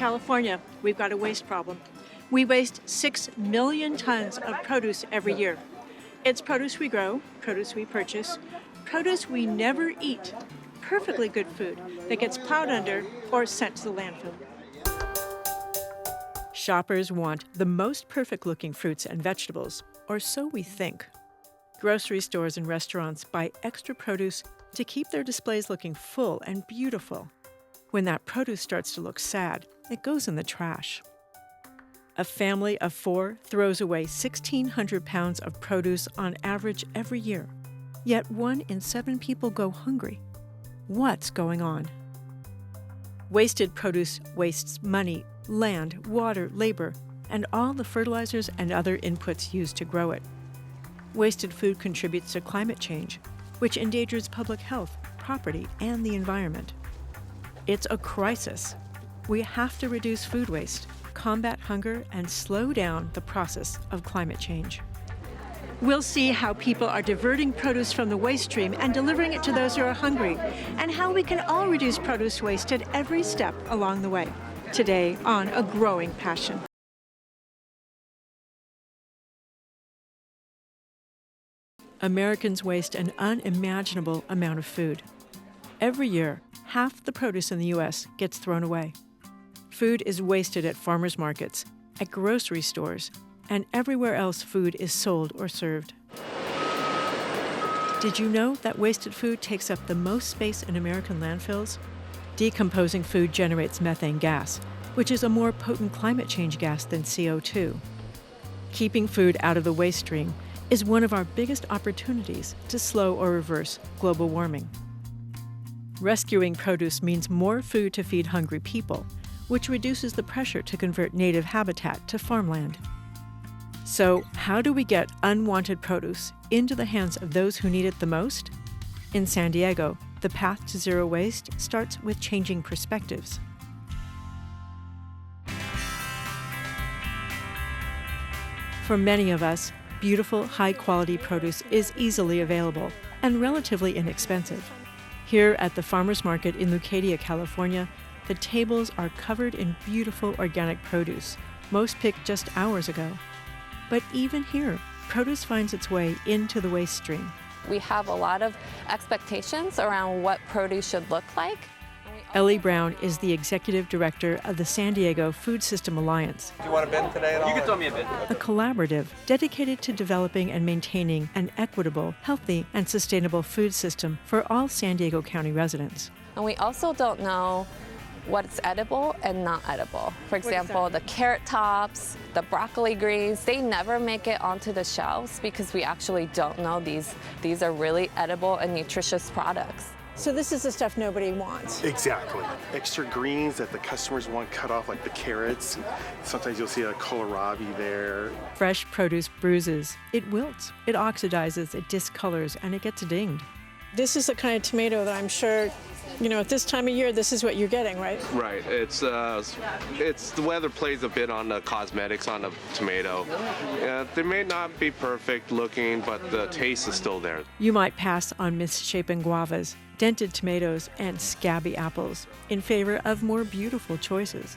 California, we've got a waste problem. We waste 6 million tons of produce every year. It's produce we grow, produce we purchase, produce we never eat. Perfectly good food that gets plowed under or sent to the landfill. Shoppers want the most perfect-looking fruits and vegetables, or so we think. Grocery stores and restaurants buy extra produce to keep their displays looking full and beautiful. When that produce starts to look sad, it goes in the trash. A family of 4 throws away 1,600 pounds of produce on average every year. Yet 1 in 7 people go hungry. What's going on? Wasted produce wastes money, land, water, labor, and all the fertilizers and other inputs used to grow it. Wasted food contributes to climate change, which endangers public health, property, and the environment. It's a crisis. We have to reduce food waste, combat hunger, and slow down the process of climate change. We'll see how people are diverting produce from the waste stream and delivering it to those who are hungry, and how we can all reduce produce waste at every step along the way. Today on A Growing Passion. Americans waste an unimaginable amount of food. Every year, half the produce in the U.S. gets thrown away. Food is wasted at farmers markets, at grocery stores, and everywhere else food is sold or served. Did you know that wasted food takes up the most space in American landfills? Decomposing food generates methane gas, which is a more potent climate change gas than CO2. Keeping food out of the waste stream is one of our biggest opportunities to slow or reverse global warming. Rescuing produce means more food to feed hungry people, which reduces the pressure to convert native habitat to farmland. So, how do we get unwanted produce into the hands of those who need it the most? In San Diego, the path to zero waste starts with changing perspectives. For many of us, beautiful, high-quality produce is easily available and relatively inexpensive. Here at the farmers market in Leucadia, California, the tables are covered in beautiful organic produce, most picked just hours ago. But even here, produce finds its way into the waste stream. We have a lot of expectations around what produce should look like. Ellie Brown is the executive director of the San Diego Food System Alliance. Do you want a bin today at all? You can throw me a bin. A collaborative dedicated to developing and maintaining an equitable, healthy, and sustainable food system for all San Diego County residents. And we also don't know what's edible and not edible. For example, the carrot tops, the broccoli greens, they never make it onto the shelves because we actually don't know these are really edible and nutritious products. So this is the stuff nobody wants. Exactly. Extra greens that the customers want cut off, like the carrots. Sometimes you'll see a kohlrabi there. Fresh produce bruises. It wilts, it oxidizes, it discolors, and it gets dinged. This is the kind of tomato that I'm sure, at this time of year, this is what you're getting, right? Right. It's the weather plays a bit on the cosmetics on the tomato. They may not be perfect looking, but the taste is still there. You might pass on misshapen guavas, dented tomatoes, and scabby apples in favor of more beautiful choices.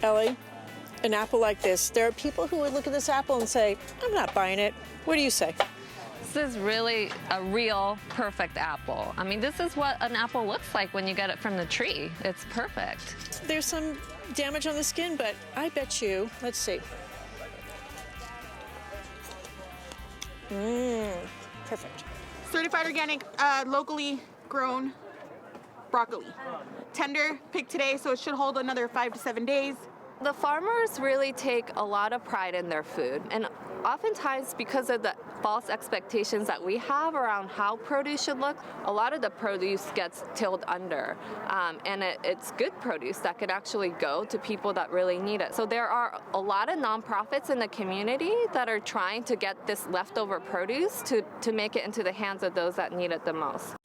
Ellie, an apple like this, there are people who would look at this apple and say, I'm not buying it. What do you say? This is really a real perfect apple. I mean, this is what an apple looks like when you get it from the tree. It's perfect. There's some damage on the skin, but I bet you, let's see. Perfect. Certified organic, locally grown broccoli. Tender, picked today, so it should hold another 5 to 7 days. The farmers really take a lot of pride in their food, and oftentimes because of the false expectations that we have around how produce should look, a lot of the produce gets tilled under, and it's good produce that could actually go to people that really need it. So there are a lot of nonprofits in the community that are trying to get this leftover produce to make it into the hands of those that need it the most.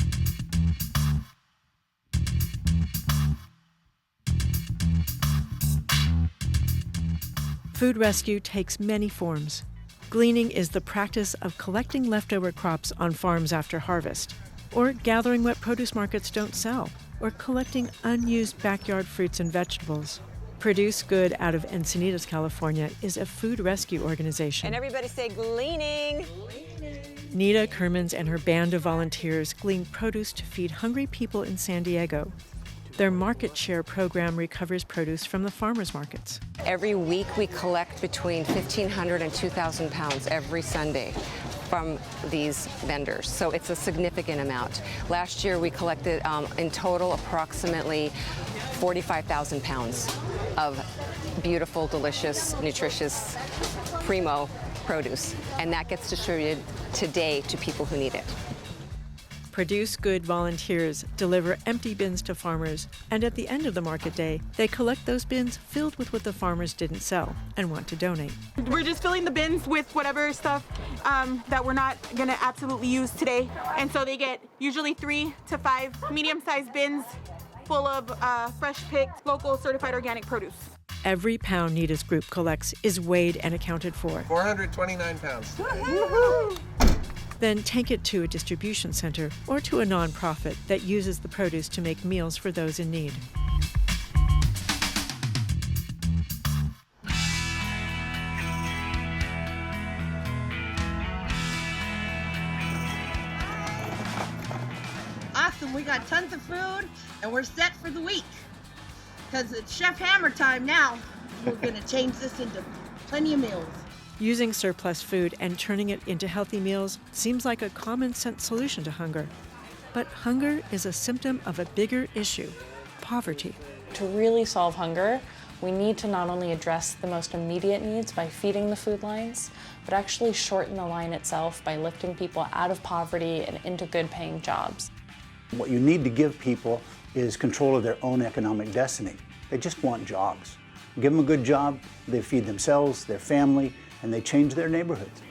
Food rescue takes many forms. Gleaning is the practice of collecting leftover crops on farms after harvest, or gathering what produce markets don't sell, or collecting unused backyard fruits and vegetables. Produce Good out of Encinitas, California, is a food rescue organization. And everybody say gleaning. Nita Kermans and her band of volunteers glean produce to feed hungry people in San Diego. Their market share program recovers produce from the farmers markets. Every week we collect between 1,500 and 2,000 pounds every Sunday from these vendors. So it's a significant amount. Last year we collected in total approximately 45,000 pounds of beautiful, delicious, nutritious, primo produce. And that gets distributed today to people who need it. Produce Good volunteers deliver empty bins to farmers, and at the end of the market day, they collect those bins filled with what the farmers didn't sell and want to donate. We're just filling the bins with whatever stuff that we're not gonna absolutely use today. And so they get usually 3 to 5 medium-sized bins full of fresh picked, local certified organic produce. Every pound Nita's group collects is weighed and accounted for. 429 pounds. Then take it to a distribution center or to a nonprofit that uses the produce to make meals for those in need. Awesome, we got tons of food and we're set for the week. Because it's Chef Hammer time now. We're gonna change this into plenty of meals. Using surplus food and turning it into healthy meals seems like a common sense solution to hunger. But hunger is a symptom of a bigger issue, poverty. To really solve hunger, we need to not only address the most immediate needs by feeding the food lines, but actually shorten the line itself by lifting people out of poverty and into good-paying jobs. What you need to give people is control of their own economic destiny. They just want jobs. Give them a good job, they feed themselves, their family, and they change their neighborhoods.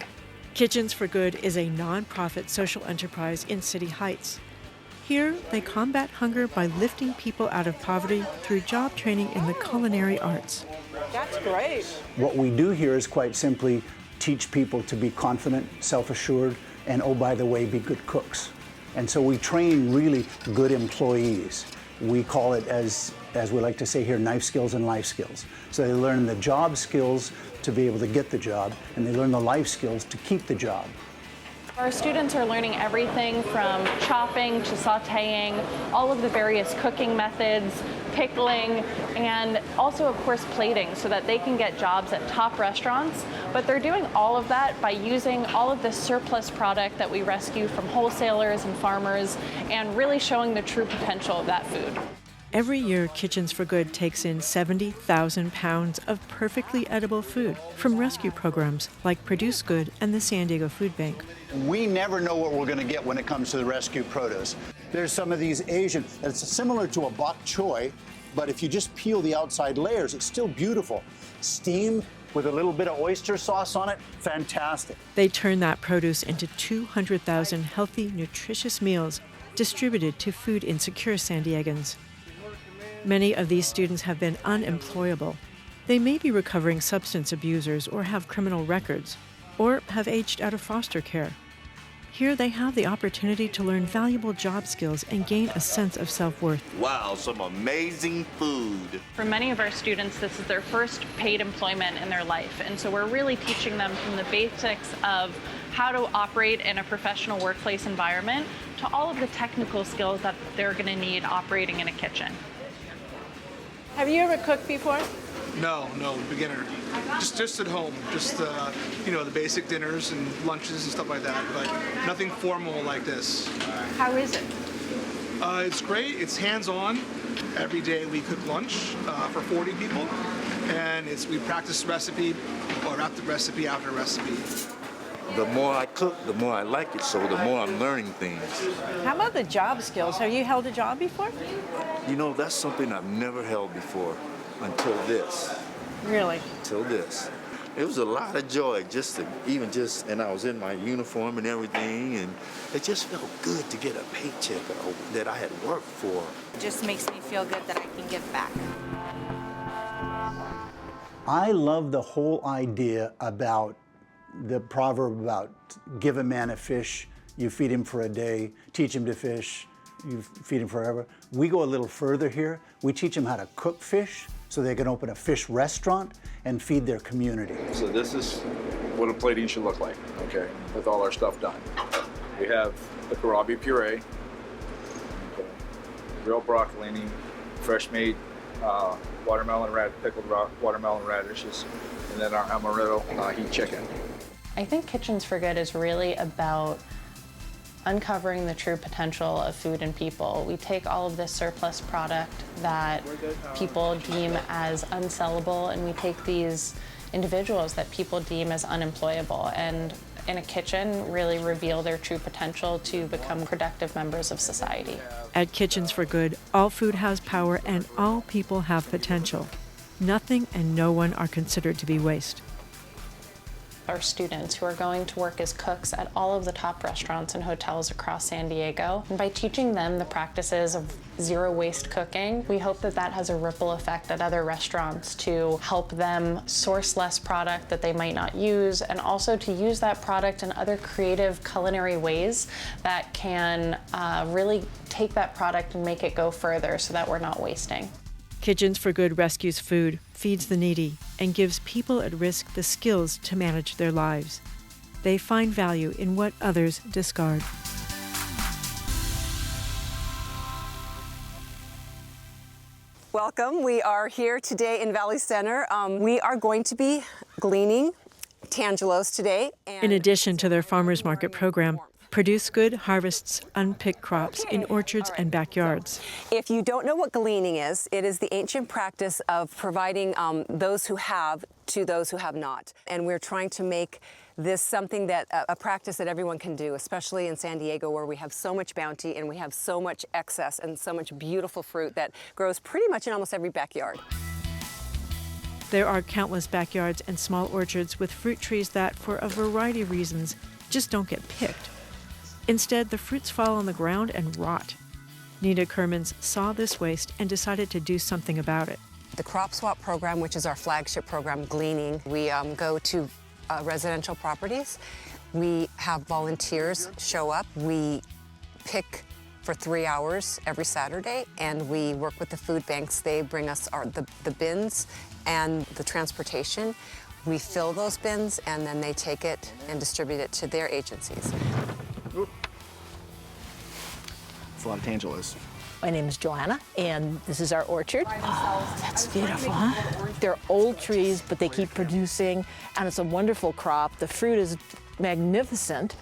Kitchens for Good is a nonprofit social enterprise in City Heights. Here, they combat hunger by lifting people out of poverty through job training in the culinary arts. That's great. What we do here is quite simply teach people to be confident, self-assured, and oh, by the way, be good cooks. And so we train really good employees. We call it, as we like to say here, knife skills and life skills. So they learn the job skills to be able to get the job, and they learn the life skills to keep the job. Our students are learning everything from chopping to sautéing, all of the various cooking methods, pickling, and also, of course, plating so that they can get jobs at top restaurants. But they're doing all of that by using all of the surplus product that we rescue from wholesalers and farmers and really showing the true potential of that food. Every year, Kitchens for Good takes in 70,000 pounds of perfectly edible food from rescue programs like Produce Good and the San Diego Food Bank. We never know what we're going to get when it comes to the rescue produce. There's some of these Asian, it's similar to a bok choy, but if you just peel the outside layers, it's still beautiful. Steam with a little bit of oyster sauce on it, fantastic. They turn that produce into 200,000 healthy, nutritious meals distributed to food insecure San Diegans. Many of these students have been unemployable. They may be recovering substance abusers or have criminal records, or have aged out of foster care. Here they have the opportunity to learn valuable job skills and gain a sense of self-worth. Wow, some amazing food. For many of our students, this is their first paid employment in their life, and so we're really teaching them from the basics of how to operate in a professional workplace environment to all of the technical skills that they're going to need operating in a kitchen. Have you ever cooked before? No, beginner. Just at home, just the basic dinners and lunches and stuff like that, but nothing formal like this. How is it? It's great. It's hands-on. Every day we cook lunch for 40 people, and we practice recipe or after recipe after recipe. The more I cook, the more I like it, so the more I'm learning things. How about the job skills? Have you held a job before? You know, that's something I've never held before until this. Really? Until this. It was a lot of joy and I was in my uniform and everything, and it just felt good to get a paycheck that I had worked for. It just makes me feel good that I can give back. I love the whole idea about the proverb about give a man a fish, you feed him for a day, teach him to fish, you feed him forever. We go a little further here. We teach them how to cook fish so they can open a fish restaurant and feed their community. So this is what a plating should look like, okay, with all our stuff done. We have the kohlrabi puree, okay, real broccolini, fresh made pickled watermelon radishes, and then our amaretto heat chicken. I think Kitchens for Good is really about uncovering the true potential of food and people. We take all of this surplus product that people deem as unsellable, and we take these individuals that people deem as unemployable, and in a kitchen really reveal their true potential to become productive members of society. At Kitchens for Good, all food has power and all people have potential. Nothing and no one are considered to be waste. Our students who are going to work as cooks at all of the top restaurants and hotels across San Diego. And by teaching them the practices of zero waste cooking, we hope that that has a ripple effect at other restaurants to help them source less product that they might not use, and also to use that product in other creative culinary ways that can really take that product and make it go further so that we're not wasting. Kitchens for Good rescues food, feeds the needy, and gives people at risk the skills to manage their lives. They find value in what others discard. Welcome. We are here today in Valley Center. We are going to be gleaning tangelos today. In addition to their farmers market program, Produce Good harvests unpicked crops in orchards and backyards. If you don't know what gleaning is, it is the ancient practice of providing those who have to those who have not. And we're trying to make this something that, a practice that everyone can do, especially in San Diego where we have so much bounty and we have so much excess and so much beautiful fruit that grows pretty much in almost every backyard. There are countless backyards and small orchards with fruit trees that, for a variety of reasons, just don't get picked. Instead, the fruits fall on the ground and rot. Nina Kermans saw this waste and decided to do something about it. The Crop Swap program, which is our flagship program, Gleaning, we go to residential properties. We have volunteers show up. We pick for 3 hours every Saturday, and we work with the food banks. They bring us the bins and the transportation. We fill those bins, and then they take it and distribute it to their agencies. It's a lot of tangelos. My name is Joanna, and this is our orchard. Oh, that's beautiful, huh? They're old trees, but they keep producing, and it's a wonderful crop. The fruit is magnificent.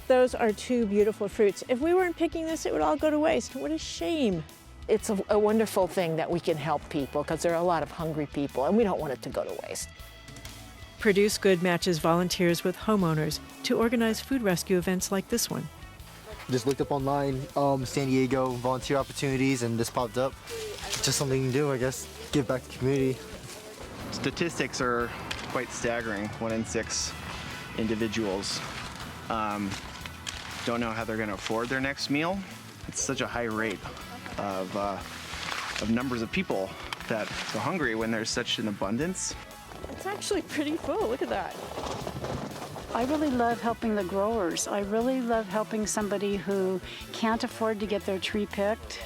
Those are two beautiful fruits. If we weren't picking this, it would all go to waste. What a shame. It's a wonderful thing that we can help people, because there are a lot of hungry people, and we don't want it to go to waste. Produce Good matches volunteers with homeowners to organize food rescue events like this one. Just looked up online, San Diego volunteer opportunities, and this popped up. Just something to do, I guess, give back to the community. Statistics are quite staggering. 1 in 6 individuals don't know how they're going to afford their next meal. It's such a high rate of numbers of people that go hungry when there's such an abundance. It's actually pretty full. Look at that. I really love helping the growers. I really love helping somebody who can't afford to get their tree picked.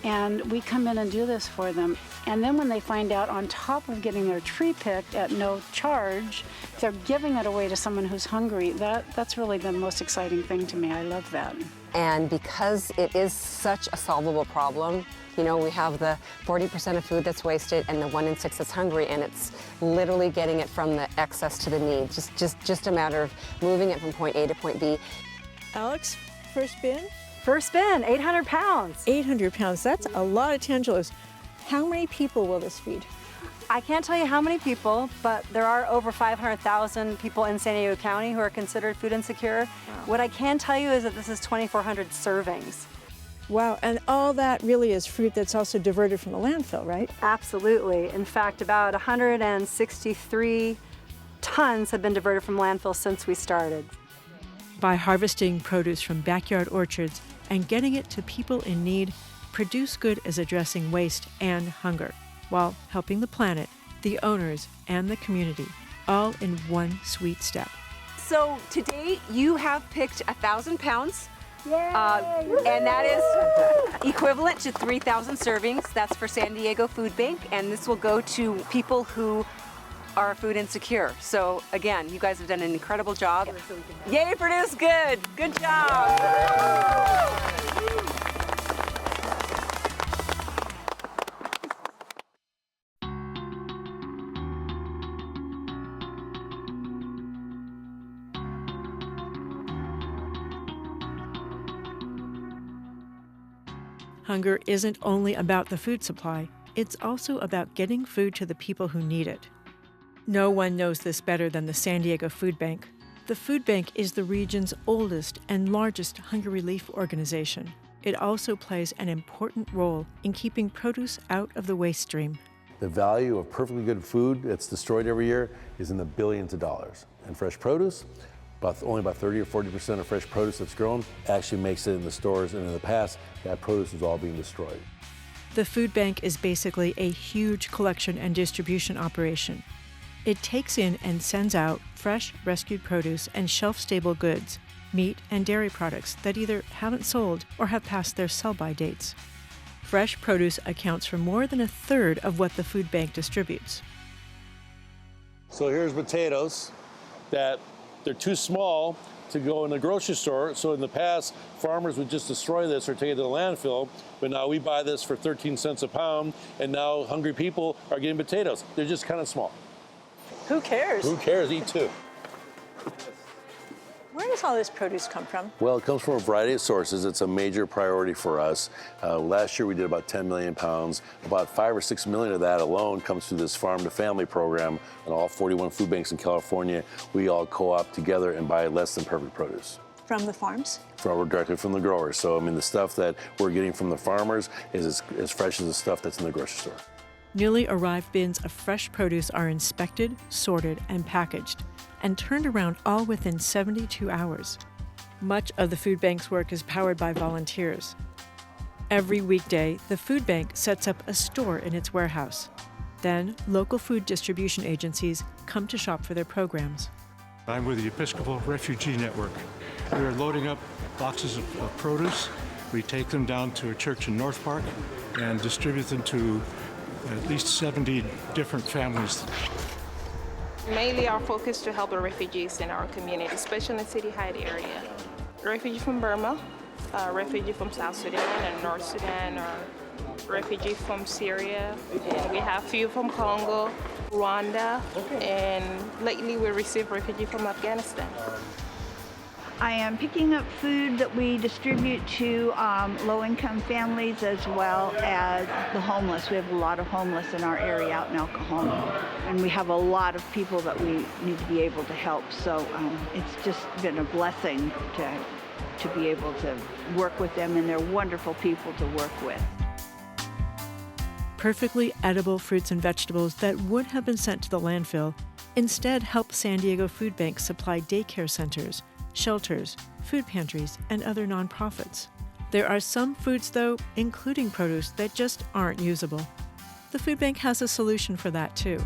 And we come in and do this for them. And then when they find out, on top of getting their tree picked at no charge, they're giving it away to someone who's hungry. That's really the most exciting thing to me. I love that. And because it is such a solvable problem, you know, we have the 40% of food that's wasted and the 1 in 6 that's hungry, and it's literally getting it from the excess to the need. Just a matter of moving it from point A to point B. Alex, first bin? First bin, 800 pounds. 800 pounds, that's a lot of tangelos. How many people will this feed? I can't tell you how many people, but there are over 500,000 people in San Diego County who are considered food insecure. Wow. What I can tell you is that this is 2,400 servings. Wow, and all that really is fruit that's also diverted from the landfill, right? Absolutely. In fact, about 163 tons have been diverted from landfill since we started. By harvesting produce from backyard orchards and getting it to people in need, Produce Good is addressing waste and hunger, while helping the planet, the owners, and the community, all in one sweet step. So today you have picked 1,000 pounds And that is equivalent to 3,000 servings. That's for San Diego Food Bank, and this will go to people who are food insecure. So again, you guys have done an incredible job. Yay, Produce Good! Good job! Hunger isn't only about the food supply, it's also about getting food to the people who need it. No one knows this better than the San Diego Food Bank. The food bank is the region's oldest and largest hunger relief organization. It also plays an important role in keeping produce out of the waste stream. The value of perfectly good food that's destroyed every year is in the billions of dollars. And fresh produce, only about 30 or 40% of fresh produce that's grown actually makes it in the stores, and in the past, that produce was all being destroyed. The food bank is basically a huge collection and distribution operation. It takes in and sends out fresh, rescued produce and shelf-stable goods, meat and dairy products that either haven't sold or have passed their sell-by dates. Fresh produce accounts for more than a third of what the food bank distributes. So here's potatoes that they're too small to go in the grocery store. So in the past, farmers would just destroy this or take it to the landfill. But now we buy this for 13 cents a pound, and now hungry people are getting potatoes. They're just kind of small. Who cares? Who cares? Eat two. Where does all this produce come from? Well, it comes from a variety of sources. It's a major priority for us. Last year we did about 10 million pounds. About 5 or 6 million of that alone comes through this farm to family program. And all 41 food banks in California, we all co-op together and buy less than perfect produce. From the farms? Directly from the growers. So, I mean, the stuff that we're getting from the farmers is as fresh as the stuff that's in the grocery store. Newly arrived bins of fresh produce are inspected, sorted, and packaged, and turned around all within 72 hours. Much of the food bank's work is powered by volunteers. Every weekday, the food bank sets up a store in its warehouse. Then, local food distribution agencies come to shop for their programs. I'm with the Episcopal Refugee Network. We are loading up boxes of produce. We take them down to a church in North Park and distribute them to at least 70 different families. Mainly our focus to help the refugees in our community, especially in the City Heights area. Refugee from Burma, refugee from South Sudan and North Sudan, or refugee from Syria. And we have few from Congo, Rwanda, and lately we received refugee from Afghanistan. I am picking up food that we distribute to low-income families as well as the homeless. We have a lot of homeless in our area out in El Cajon. And we have a lot of people that we need to be able to help. So it's just been a blessing to be able to work with them, and they're wonderful people to work with. Perfectly edible fruits and vegetables that would have been sent to the landfill instead help San Diego Food Bank supply daycare centers, shelters, food pantries, and other nonprofits. There are some foods, though, including produce, that just aren't usable. The food bank has a solution for that, too.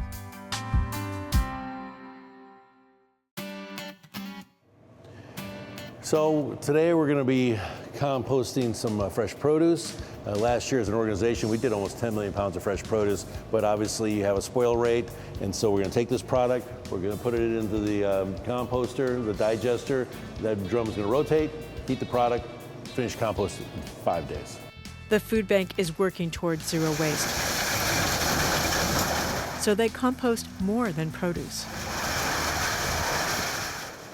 So today we're going to be composting some fresh produce. Last year as an organization we did almost 10 million pounds of fresh produce, but obviously you have a spoil rate, and so we're going to take this product, we're going to put it into the composter, the digester. That drum is going to rotate, heat the product, finish compost in 5 days. The food bank is working towards zero waste, so they compost more than produce.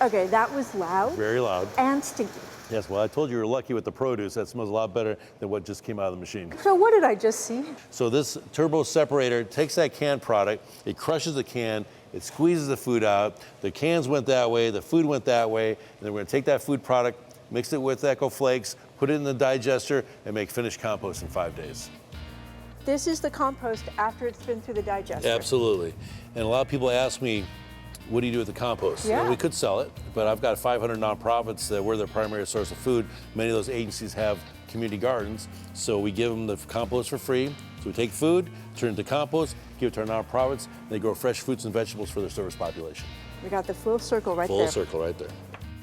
Okay, that was loud. Very loud. And stinky. Yes, well, I told you were lucky with the produce. That smells a lot better than what just came out of the machine. So what did I just see? So this turbo separator takes that canned product, it crushes the can, it squeezes the food out. The cans went that way, the food went that way, and then we're going to take that food product, mix it with Echo Flakes, put it in the digester, and make finished compost in 5 days. This is the compost after it's been through the digester. Absolutely. And a lot of people ask me, what do you do with the compost? Yeah. Well, we could sell it, but I've got 500 nonprofits that we're their primary source of food. Many of those agencies have community gardens, so we give them the compost for free. So we take food, turn it into compost, give it to our nonprofits, and they grow fresh fruits and vegetables for their service population. We got the full circle right there. Full circle right there.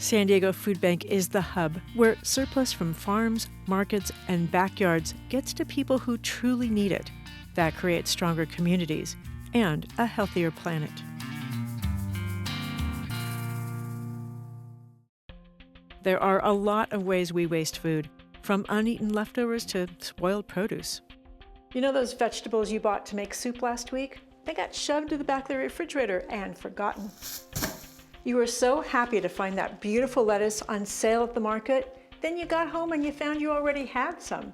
San Diego Food Bank is the hub where surplus from farms, markets, and backyards gets to people who truly need it. That creates stronger communities and a healthier planet. There are a lot of ways we waste food, from uneaten leftovers to spoiled produce. You know those vegetables you bought to make soup last week? They got shoved to the back of the refrigerator and forgotten. You were so happy to find that beautiful lettuce on sale at the market, then you got home and you found you already had some.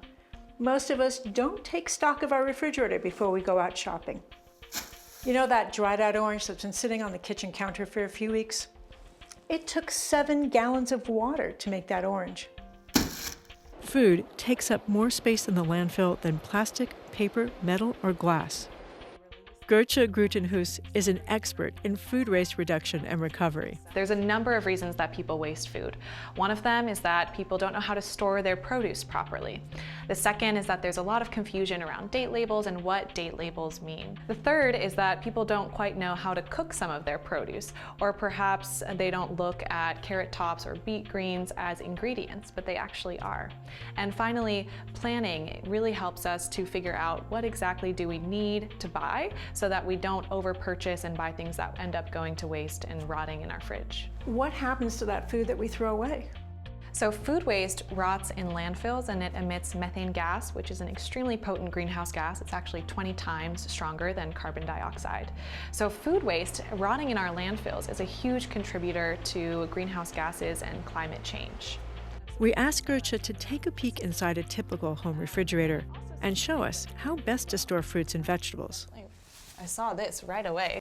Most of us don't take stock of our refrigerator before we go out shopping. You know that dried out orange that's been sitting on the kitchen counter for a few weeks? It took 7 gallons of water to make that orange. Food takes up more space in the landfill than plastic, paper, metal, or glass. Gertje Grutenhuis is an expert in food waste reduction and recovery. There's a number of reasons that people waste food. One of them is that people don't know how to store their produce properly. The second is that there's a lot of confusion around date labels and what date labels mean. The third is that people don't quite know how to cook some of their produce, or perhaps they don't look at carrot tops or beet greens as ingredients, but they actually are. And finally, planning really helps us to figure out what exactly do we need to buy so that we don't over-purchase and buy things that end up going to waste and rotting in our fridge. What happens to that food that we throw away? So food waste rots in landfills and it emits methane gas, which is an extremely potent greenhouse gas. It's actually 20 times stronger than carbon dioxide. So food waste rotting in our landfills is a huge contributor to greenhouse gases and climate change. We asked Gertje to take a peek inside a typical home refrigerator and show us how best to store fruits and vegetables. I saw this right away.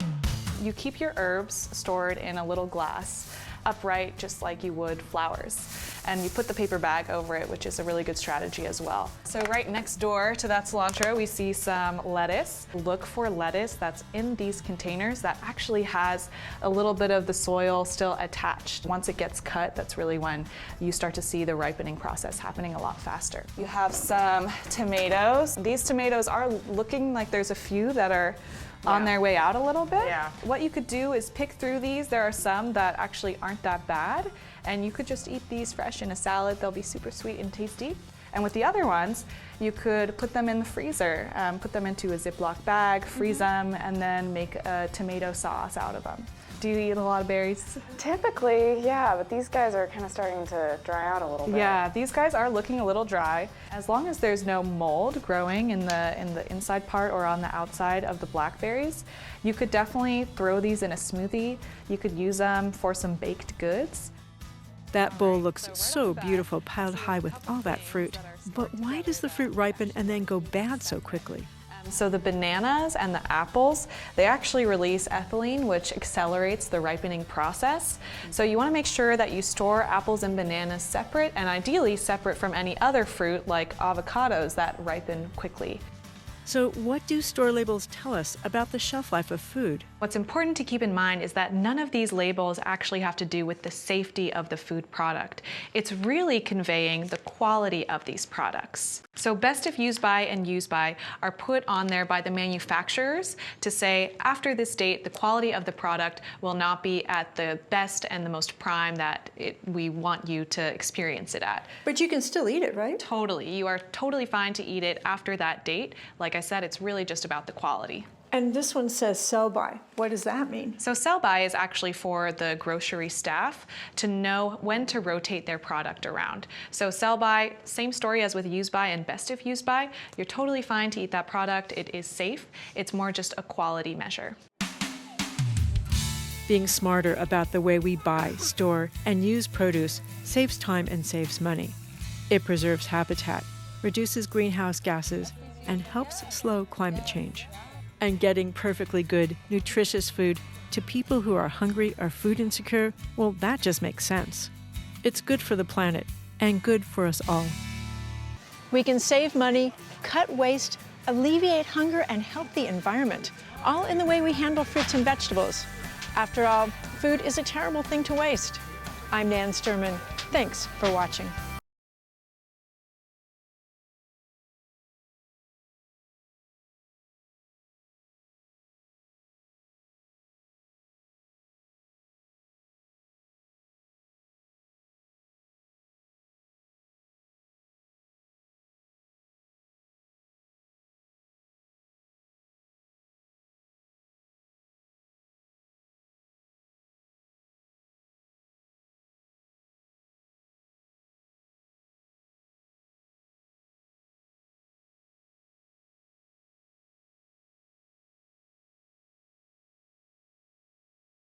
You keep your herbs stored in a little glass, upright just like you would flowers. And you put the paper bag over it, which is a really good strategy as well. So right next door to that cilantro, we see some lettuce. Look for lettuce that's in these containers that actually has a little bit of the soil still attached. Once it gets cut, that's really when you start to see the ripening process happening a lot faster. You have some tomatoes. These tomatoes are looking like there's a few that are on their way out a little bit. Yeah. What you could do is pick through these. There are some that actually aren't that bad, and you could just eat these fresh in a salad. They'll be super sweet and tasty. And with the other ones, you could put them in the freezer, put them into a Ziploc bag, freeze them, and then make a tomato sauce out of them. Do you eat a lot of berries? Typically, yeah, but these guys are kind of starting to dry out a little bit. Yeah, these guys are looking a little dry. As long as there's no mold growing in the inside part or on the outside of the blackberries, you could definitely throw these in a smoothie. You could use them for some baked goods. That bowl looks so beautiful piled high with all that fruit. But why does the fruit ripen and then go bad so quickly? So the bananas and the apples, they actually release ethylene, which accelerates the ripening process. So you want to make sure that you store apples and bananas separate, and ideally separate from any other fruit like avocados that ripen quickly. So what do store labels tell us about the shelf life of food? What's important to keep in mind is that none of these labels actually have to do with the safety of the food product. It's really conveying the quality of these products. So best if used by and used by are put on there by the manufacturers to say, after this date, the quality of the product will not be at the best and the most prime that we want you to experience it at. But you can still eat it, right? Totally. You are totally fine to eat it after that date. Like I said, it's really just about the quality. And this one says sell by. What does that mean? So sell by is actually for the grocery staff to know when to rotate their product around. So sell by, same story as with use by and best if used by. You're totally fine to eat that product. It is safe. It's more just a quality measure. Being smarter about the way we buy, store, and use produce saves time and saves money. It preserves habitat, reduces greenhouse gases, and helps slow climate change. And getting perfectly good, nutritious food to people who are hungry or food insecure, well, that just makes sense. It's good for the planet and good for us all. We can save money, cut waste, alleviate hunger, and help the environment, all in the way we handle fruits and vegetables. After all, food is a terrible thing to waste. I'm Nan Sterman. Thanks for watching.